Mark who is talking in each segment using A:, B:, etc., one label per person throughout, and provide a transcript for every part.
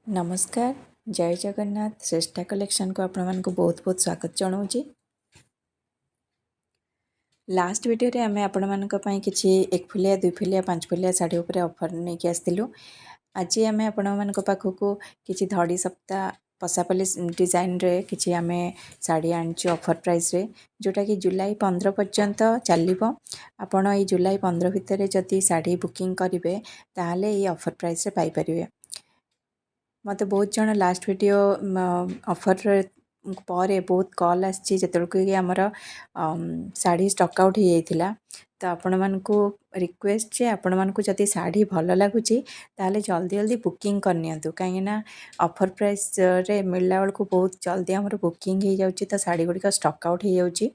A: नमस्कार जय जगन्नाथ श्रेष्ठा कलेक्शन को आपण मानक बहुत बहुत स्वागत जनाऊँगी। लास्ट वीडियो रे आमे आपण मानक पई किछि एक फुलिया दुई फुलिया पांच फुलिया साड़ी ऊपर ऑफर नै कि आस्तिलु। आज आमे आपण मानक पाखकु किछि धड़ी सप्ताह पसापल्ली डिजाइन रे किछि आमे साड़ी आनिछु ऑफर प्राइस रे, जोटा कि जुलाई 15 पर्यंत चलिबो। आपण ए जुलाई 15 भितर जदि साड़ी बुकिंग करिवे ताहाले ए ऑफर प्राइस रे पाई परिवे। मत बहुत जन लास्ट वीडियो ऑफर पर बहुत कॉल आसी कि आमर शाढ़ी स्टक आउट हो जाता। तो आपण मानकु रिक्वेस्ट जे आपण मानकु जदि शाढ़ी भल लगुच ताले जल्दी जल्दी बुकिंग करनियंतु, कहीं ऑफर प्राइस रे मिलला बेलू बहुत जल्दी आमर बुकिंग हो जाउची। तो शाढ़ी गुड़िक स्टक आउट हो जाउची।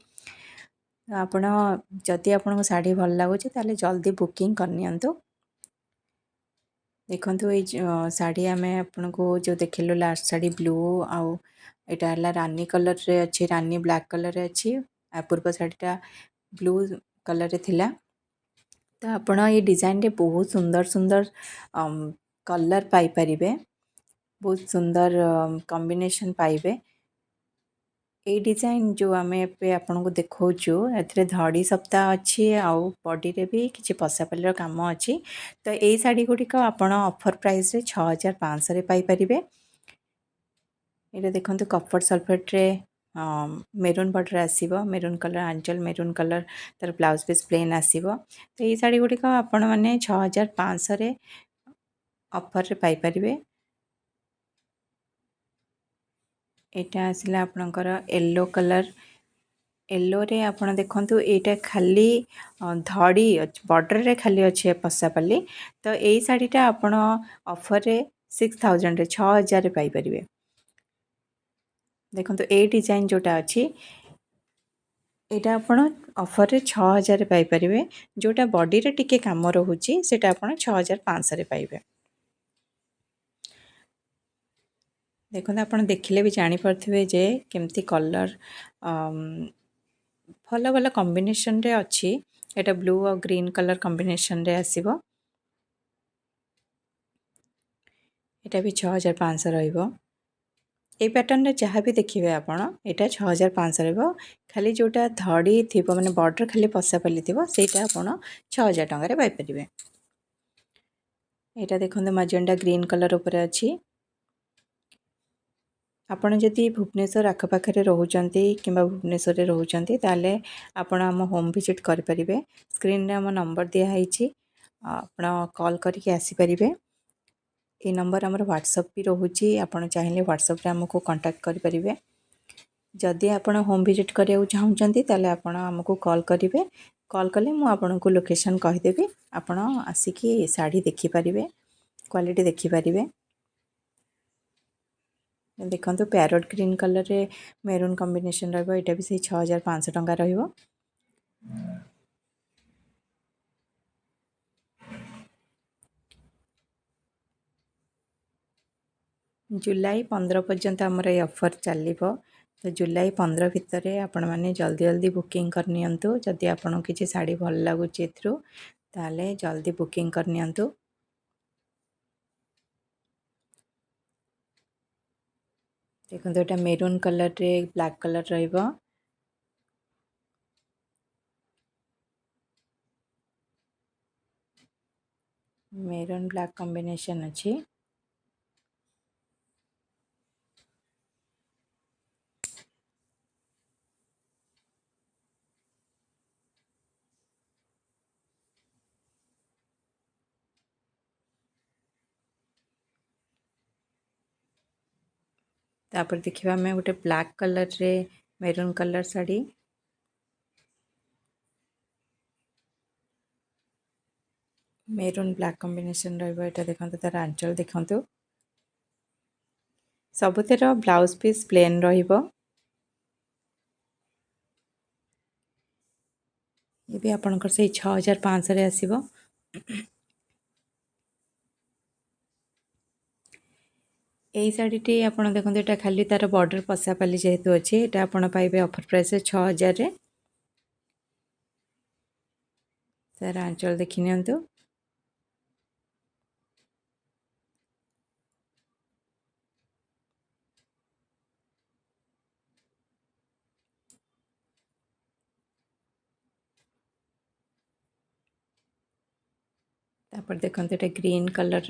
A: आपण जदि आपन शाढ़ी भल लगुच ताले जल्दी बुकिंग करनियंतु। देखो ये शाढ़ी आम आपको जो देखिलु लास्ट शाढ़ी ब्लू आउ एटा है रानी कलर रे अच्छी, रानी ब्लैक कलर रे अच्छी। पूर्व शाढ़ीटा ब्लू कलर रे थिला। तो आपण ये डिजाइन रे बहुत सुंदर सुंदर कलर पाई परिबे, बहुत सुंदर कॉम्बिनेशन पाइबे। ये डिजाइन जो आम ए आपको देखु ए धड़ी सप्ताह अच्छी आउ बॉडी रे भी किसी पसापल्ली काम अच्छी। तो यही शाढ़ी गुड़िक आपण ऑफर प्राइस रे 6500 रे पाई परिबे। ये देखो कपड़ सल्फेट रे मेरून बॉर्डर आसीबो, मेरून कलर आंचल, मेरून कलर तार ब्लाउज पीस प्लेन आसीबो। तो ये शाढ़ी गुड़िक आपण मैंने 6500 रे ऑफर रे पाई परिबे। एटा आसिला आपणकर येलो कलर, येलो रे आपण देखंतु एटा खाली धड़ी बॉर्डर रे खाली अच्छे पसापल्ली। तो यही शाढ़ीटा आपण ऑफर रे 6000 रे 6000 रे पाई परिबे। देखंतु ए डिजाइन जोटा अच्छी एटा आपण ऑफर रे 6000 रे पाई परिबे। जोटा बॉडी रे टिके काम रहुची सेटा आपण 6500 रे पाइबे। देखो आप देखिले भी जानीपे जे केमती कलर भल भल कॉम्बिनेशन रे अच्छी। एटा ब्लू और ग्रीन कलर कॉम्बिनेशन रे आसीबो। एटा भी 6500 रहिबो। ए पैटर्न रे जहाँ भी देखिए आपण एटा 6500 रहिबो। खाली जोटा धड़ी थिबो माने बॉर्डर खाली पसापल्ली थिबो सेटा आपण 6000 टंका रे पाई परिबे। एटा देखंतु मजेंडा ग्रीन कलर ऊपर अच्छी। आपण जदि भुवनेश्वर आखपाखे रोचंती कि भुवनेश्वर रोचंती ताले आपण आम होम विजिट करें। स्क्रीन रे आम नंबर दिखाई आपण कॉल करके आसीपारे। ये नंबर आमर व्हाट्सअप भी रोचे, आपण चाहिए व्हाट्सअप रे आमको कांटेक्ट करें। जदि आपण होम विजिट करिया चाहूँगी ताले आपण आमको कॉल करेंगे। कॉल कले मु आपनको लोकेशन कहीदेवी, आपण आसिकी शाढ़ी देखिपारे, क्वालिटी देखिपारे। देखो पैरोट ग्रीन कलर रे मेरून कॉम्बिनेशन रहिबो। एटा भी सही 6500 टंका रहिबो। जुलाई 15 पर्यंत आमर ये ऑफर चलिबो। तो जुलाई 15 भितर आपण मैंने जल्दी जल्दी बुकिंग करनियंतु। जदि आपन किसी साड़ी भल लगुच एथरू ताले जल्दी बुकिंग करनियंतु। देखो एटा मेरून कलर रे ब्लैक कलर रहिबो। मेरून ब्लैक कॉम्बिनेशन अच्छी। तापर देखिबा हमें गोटे ब्लैक कलर रे maroon colour sari. Maroon black combination रहिबो। एटा देखंतु तार आंचल देखंतु। सबुतिर ब्लाउज पीस प्लेन रहिबो। ये भी आपनकर से 6500 रे आसीबो। यही शाढ़ीटी आप देखते यहाँ खाली तार बॉर्डर पसापाली जेहेतु अच्छी एटा आपण पाइबे ऑफर प्राइस 6000 रे। तार आंचल देखि नियंतु। तापर देखते ये green colour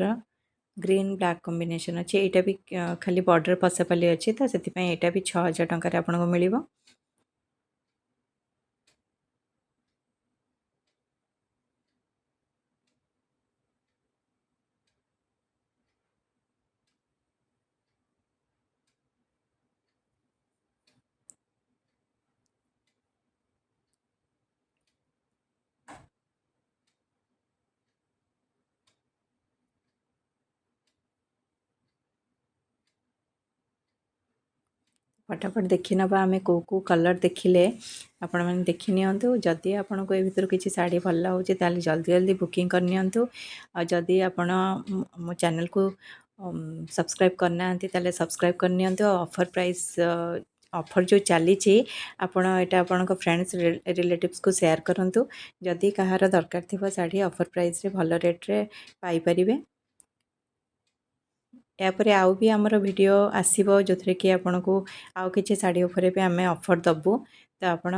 A: green black combination अच्छे यहाँ भी खाली बॉर्डर पसापाली अच्छी तो से यहाँ भी 6000 टकर आपको मिल। फटाफट देखी नवा आम को कलर देखिले आपण मैंने देखी नियंतु जदि आपन को ए भितर किसी साड़ी भल लागे ताले जल्दी जल्दी बुकिंग कर नियंतु आ जदि आपण मो चैनल को सब्सक्राइब करना ताले सब्सक्राइब कर नियंतु ऑफर प्राइस ऑफर जो चली आपण एटा आपण फ्रेंड्स रिलेटिव्स को शेयर करंतु जदि कहार दरकार थिबा साड़ी ऑफर प्राइस रे भल रेट रे पाई परिबे। यापर आउ भी आमर वीडियो आसीबो जोथरे कि आपन को आउ किछि साड़ी ऊपर भी आमे ऑफर दबु तो आपण